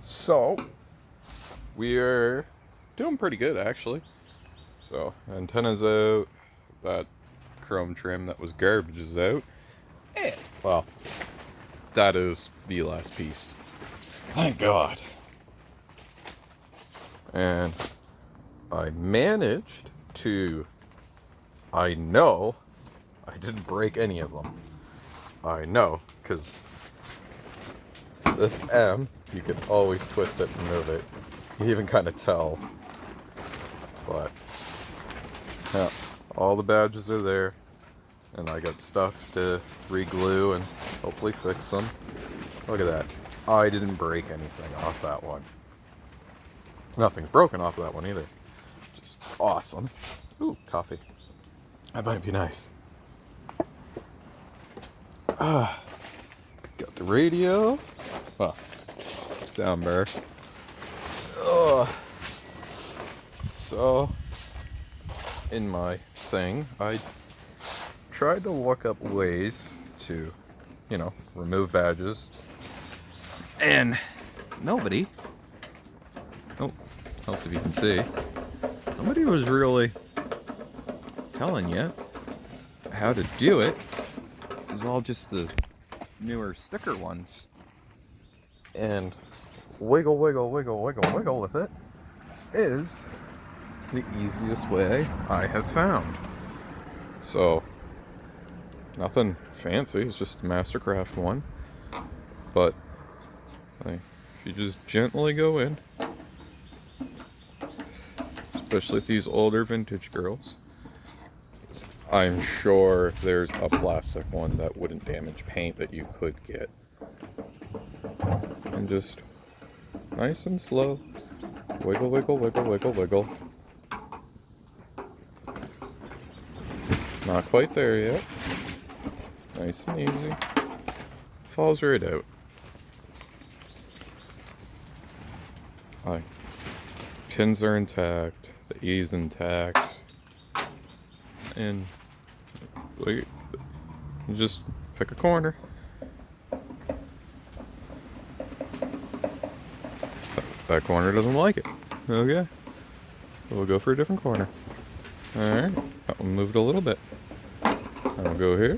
So, we're doing pretty good actually. So, antenna's out, that chrome trim that was garbage is out. Well, that is the last piece. Thank God. And I managed to, I know I didn't break any of them. I know, because this M, you can always twist it and move it. You can even kind of tell. But, yeah, all the badges are there. And I got stuff to re-glue and hopefully fix them. Look at that. I didn't break anything off that one. Nothing's broken off that one either. Just awesome. Ooh, coffee. That might be nice. Got the radio. Well, sound bar. So, in my thing, I tried to look up ways to, remove badges. And nobody, helps if you can see, nobody was really telling you how to do it. It's all just the newer sticker ones. And wiggle, wiggle, wiggle, wiggle, wiggle with it is the easiest way I have found. So, nothing fancy, it's just a Mastercraft one. But, if you just gently go in, especially with these older vintage girls, I'm sure there's a plastic one that wouldn't damage paint that you could get. And just nice and slow, wiggle, wiggle, wiggle, wiggle, wiggle. Not quite there yet. Nice and easy. Falls right out. Pins are intact, the E's intact, and you just pick a corner. That corner doesn't like it. Okay, so we'll go for a different corner. Alright, that one moved a little bit. I'll go here,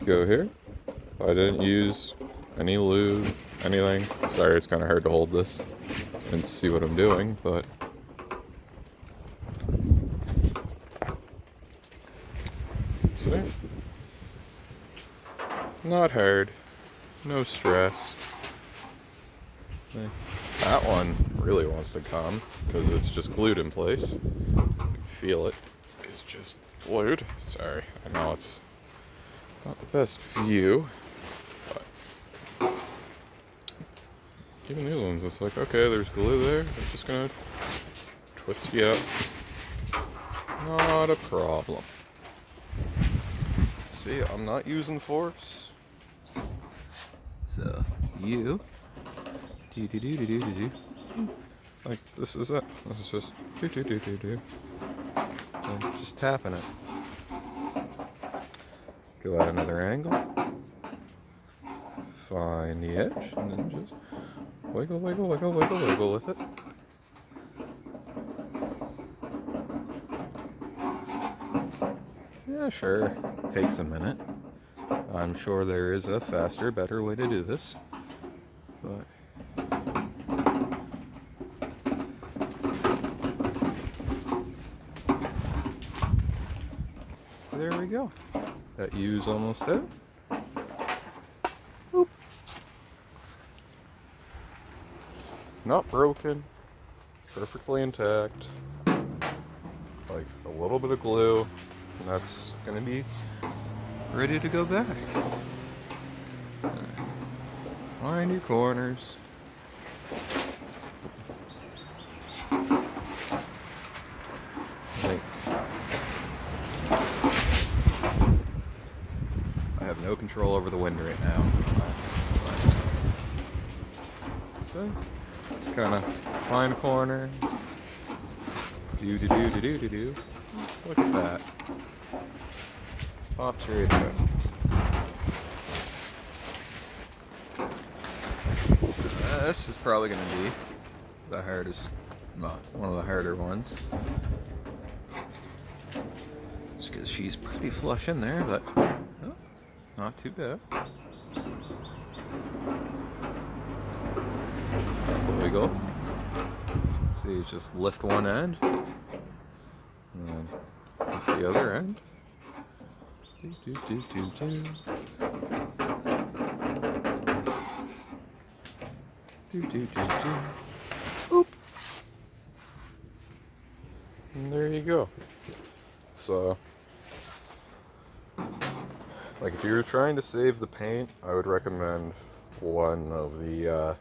go here. I didn't use any lube, anything. Sorry, it's kind of hard to hold this and see what I'm doing, but see? Not hard, no stress. That one really wants to come because it's just glued in place. You can feel it. It's just glued. Sorry, I know it's not the best view, but even these ones, it's like, okay, there's glue there. I'm just gonna twist you up. Not a problem. See, I'm not using force. So, you do. Like, this is it. This is just do. And just tapping it. Go at another angle. Find the edge, and then just wiggle, wiggle, wiggle, wiggle, wiggle with it. Yeah, sure. Takes a minute. I'm sure there is a faster, better way to do this. But so there we go. That U's almost out. Oop. Not broken. Perfectly intact. Like a little bit of glue, and that's gonna be ready to go back. Find your corners. I have no control over the wind right now. So, just kind of find a corner. Do. Look at that. Pops right out. This is probably going to be the hardest, well, one of the harder ones. Just because she's pretty flush in there, but oh, not too bad. There we go. See, just lift one end, and then lift the other end. Oop. And there you go. So, like if you're trying to save the paint, I would recommend one of the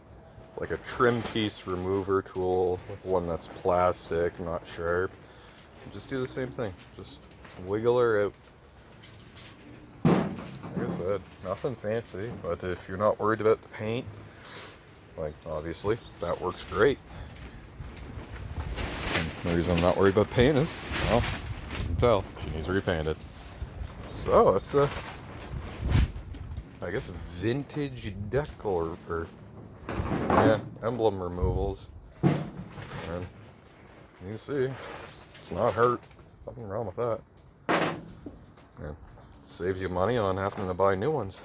like a trim piece remover tool, one that's plastic, not sharp. Just do the same thing. Just wiggle her out. Like I said, nothing fancy, but if you're not worried about the paint, like obviously that works great. And the reason I'm not worried about paint is, well, you can tell she needs repainted. So it's a, I guess, vintage decal or yeah, emblem removals. And you can see it's not hurt. Nothing wrong with that. And it saves you money on having to buy new ones.